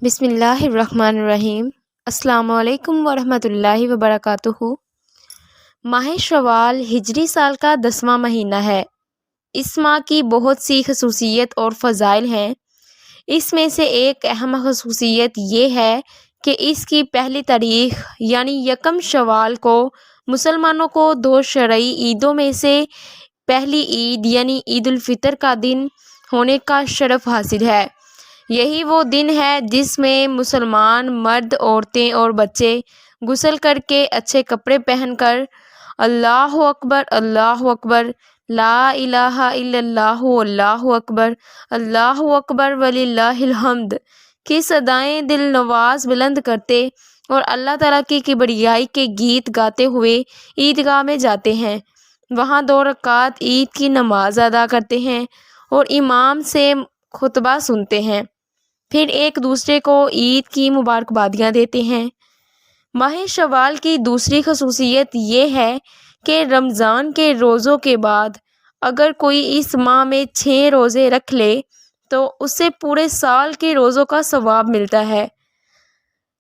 بسم اللہ الرحمن الرحیم۔ السلام علیکم ورحمۃ اللہ وبرکاتہ۔ ماہ شوال ہجری سال کا 10واں مہینہ ہے۔ اس ماہ کی بہت سی خصوصیت اور فضائل ہیں۔ اس میں سے ایک اہم خصوصیت یہ ہے کہ اس کی پہلی تاریخ یعنی یکم شوال کو مسلمانوں کو دو شرعی عیدوں میں سے پہلی عید یعنی عید الفطر کا دن ہونے کا شرف حاصل ہے۔ یہی وہ دن ہے جس میں مسلمان مرد، عورتیں اور بچے غسل کر کے اچھے کپڑے پہن کر اللہ اکبر اللہ اکبر، لا الہ الا اللہ اللہ اکبر وللہ الحمد کی صدائیں دل نواز بلند کرتے اور اللہ تعالیٰ کی کبریائی کے گیت گاتے ہوئے عیدگاہ میں جاتے ہیں۔ وہاں 2 رکعت عید کی نماز ادا کرتے ہیں اور امام سے خطبہ سنتے ہیں، پھر ایک دوسرے کو عید کی مبارکبادیاں دیتے ہیں۔ ماہ شوال کی دوسری خصوصیت یہ ہے کہ رمضان کے روزوں کے بعد اگر کوئی اس ماہ میں 6 روزے رکھ لے تو اسے پورے سال کے روزوں کا ثواب ملتا ہے۔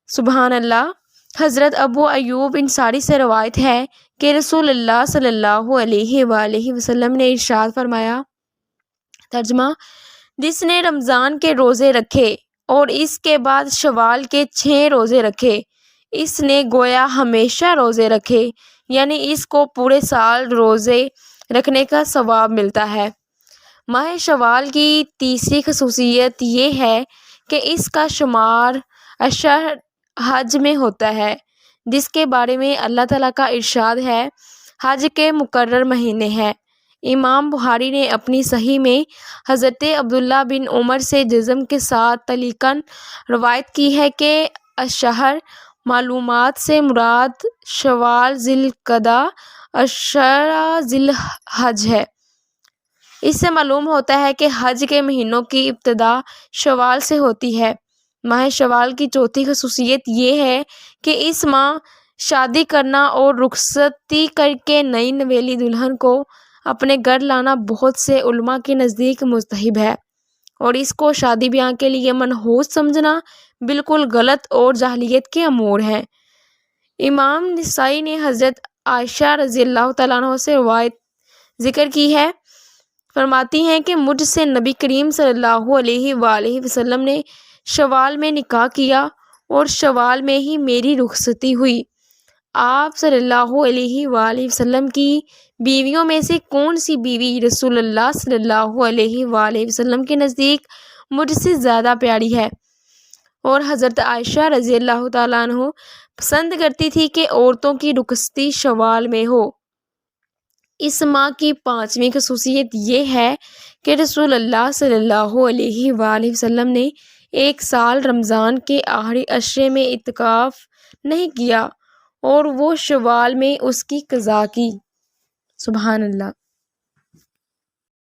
سبحان اللہ۔ حضرت ابو ایوب انصاری سے روایت ہے کہ رسول اللہ صلی اللہ علیہ وآلہ وسلم نے ارشاد فرمایا، ترجمہ: جس نے رمضان کے روزے رکھے اور اس کے بعد شوال کے 6 روزے رکھے، اس نے گویا ہمیشہ روزے رکھے، یعنی اس کو پورے سال روزے رکھنے کا ثواب ملتا ہے۔ ماہ شوال کی تیسری خصوصیت یہ ہے کہ اس کا شمار اشہر حج میں ہوتا ہے، جس کے بارے میں اللہ تعالیٰ کا ارشاد ہے، حج کے مقرر مہینے ہیں۔ امام بخاری نے اپنی صحیح میں حضرت عبداللہ بن عمر سے جزم کے ساتھ تعلیقاً روایت کی ہے کہ اشہر معلومات سے مراد شوال، ذی القعدہ، عشرہ ذی الحج ہے۔ اس سے معلوم ہوتا ہے کہ حج کے مہینوں کی ابتدا شوال سے ہوتی ہے۔ ماہ شوال کی چوتھی خصوصیت یہ ہے کہ اس ماہ شادی کرنا اور رخصتی کر کے نئی نویلی دلہن کو اپنے گھر لانا بہت سے علماء کے نزدیک مستحب ہے، اور اس کو شادی بیاہ کے لیے منحوس سمجھنا بالکل غلط اور جاہلیت کے امور ہے۔ امام نسائی نے حضرت عائشہ رضی اللہ تعالیٰ عنہ سے روایت ذکر کی ہے، فرماتی ہیں کہ مجھ سے نبی کریم صلی اللہ علیہ وآلہ وسلم نے شوال میں نکاح کیا اور شوال میں ہی میری رخصتی ہوئی۔ آپ صلی اللہ علیہ وآلہ وسلم کی بیویوں میں سے کون سی بیوی رسول اللہ صلی اللہ علیہ وآلہ وسلم کے نزدیک مجھ سے زیادہ پیاری ہے؟ اور حضرت عائشہ رضی اللہ تعالیٰ عنہ پسند کرتی تھی کہ عورتوں کی رخصتی شوال میں ہو۔ اس ماہ کی 5ویں خصوصیت یہ ہے کہ رسول اللہ صلی اللہ علیہ وآلہ وسلم نے ایک سال رمضان کے آخری عشرے میں اعتکاف نہیں کیا اور وہ شوال میں اس کی قضا کی۔ سبحان اللہ۔